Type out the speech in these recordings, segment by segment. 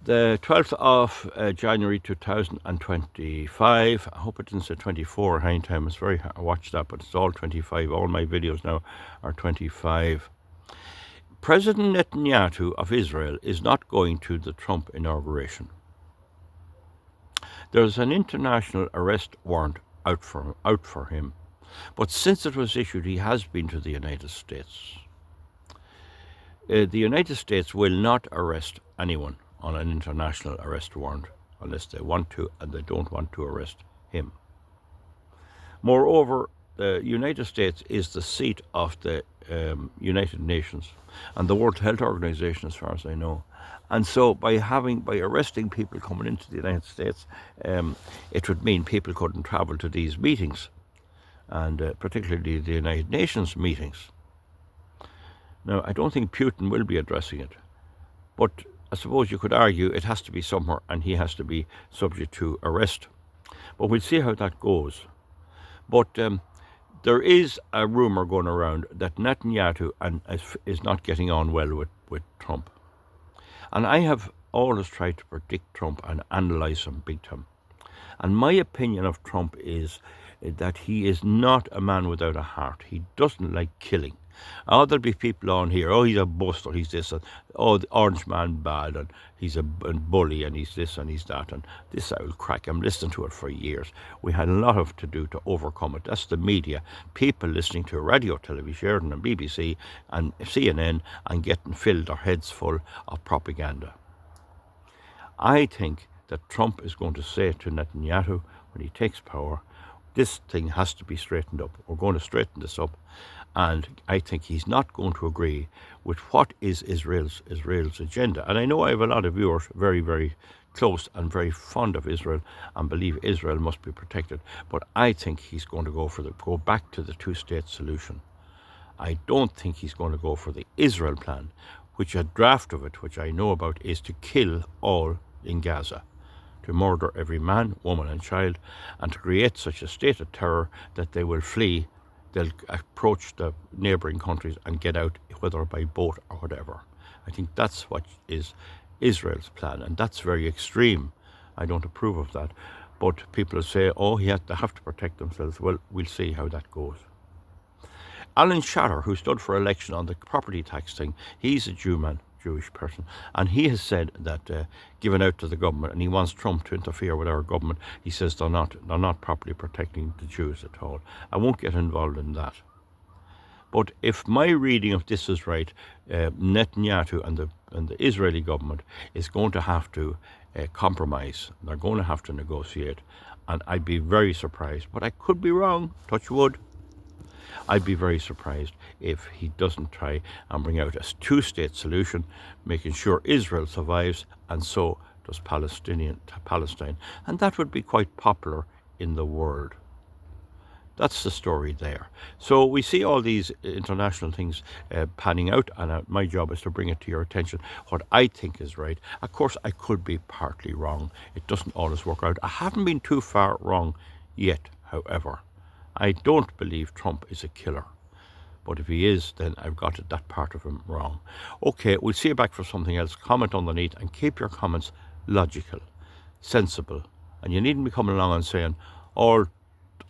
The 12th of January 2025. I hope it didn't say 24 hang time. It's very hard. I watched that, but it's all 25. All my videos now are 25. President Netanyahu of Israel is not going to the Trump inauguration. There's an international arrest warrant out for him, but since it was issued, he has been to the United States. The United States will not arrest anyone on an international arrest warrant unless they want to, and they don't want to arrest him. Moreover, the United States is the seat of the United Nations and the World Health Organization, as far as I know. And so by arresting people coming into the United States, it would mean people couldn't travel to these meetings, and particularly the United Nations meetings. Now, I don't think Putin will be addressing it, but I suppose you could argue it has to be somewhere and he has to be subject to arrest. But we'll see how that goes. But there is a rumour going around that Netanyahu is not getting on well with Trump. And I have always tried to predict Trump and analyse him big time. And my opinion of Trump is that he is not a man without a heart. He doesn't like killing. There'll be people on here, he's a buster, he's this, and the orange man bad, and he's a bully, and he's this and he's that, and this I will crack. I'm listening to it for years. We had a lot to do to overcome it. That's the media, people listening to radio, television, Sheridan and BBC and CNN and getting filled their heads full of propaganda. I think that Trump is going to say to Netanyahu when he takes power, this thing has to be straightened up. We're going to straighten this up. And I think he's not going to agree with what is Israel's agenda. And I know I have a lot of viewers very, very close and very fond of Israel and believe Israel must be protected. But I think he's going to go back to the two-state solution. I don't think he's going to go for the Israel plan, which a draft of it, which I know about, is to kill all in Gaza, to murder every man, woman and child, and to create such a state of terror that they will flee. They'll approach the neighbouring countries and get out, whether by boat or whatever. I think that's what is Israel's plan, and that's very extreme. I don't approve of that. But people say, they have to protect themselves. Well, we'll see how that goes. Alan Shatter, who stood for election on the property tax thing, he's a Jewish person, and he has said that given out to the government, and he wants Trump to interfere with our government. He says they're not properly protecting the Jews at all. I won't get involved in that. But if my reading of this is right, Netanyahu and the Israeli government is going to have to compromise. They're going to have to negotiate, and I'd be very surprised, but I could be wrong, touch wood. I'd be very surprised if he doesn't try and bring out a two-state solution, making sure Israel survives, and so does Palestine. And that would be quite popular in the world. That's the story there. So we see all these international things panning out, and my job is to bring it to your attention, what I think is right. Of course, I could be partly wrong. It doesn't always work out. I haven't been too far wrong yet, however. I don't believe Trump is a killer. But if he is, then I've got that part of him wrong. Okay, we'll see you back for something else. Comment underneath and keep your comments logical, sensible. And you needn't be coming along and saying all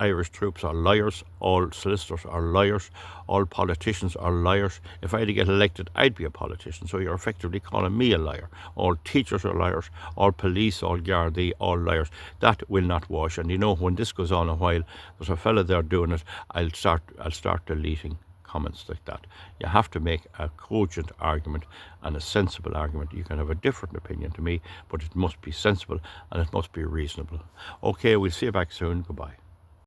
Irish troops are liars, all solicitors are liars, all politicians are liars. If I had to get elected, I'd be a politician. So you're effectively calling me a liar. All teachers are liars, all police, all Gardaí, all liars. That will not wash. And when this goes on a while, there's a fella there doing it, I'll start deleting comments like that. You have to make a cogent argument and a sensible argument. You can have a different opinion to me, but it must be sensible and it must be reasonable. Okay, we'll see you back soon. Goodbye.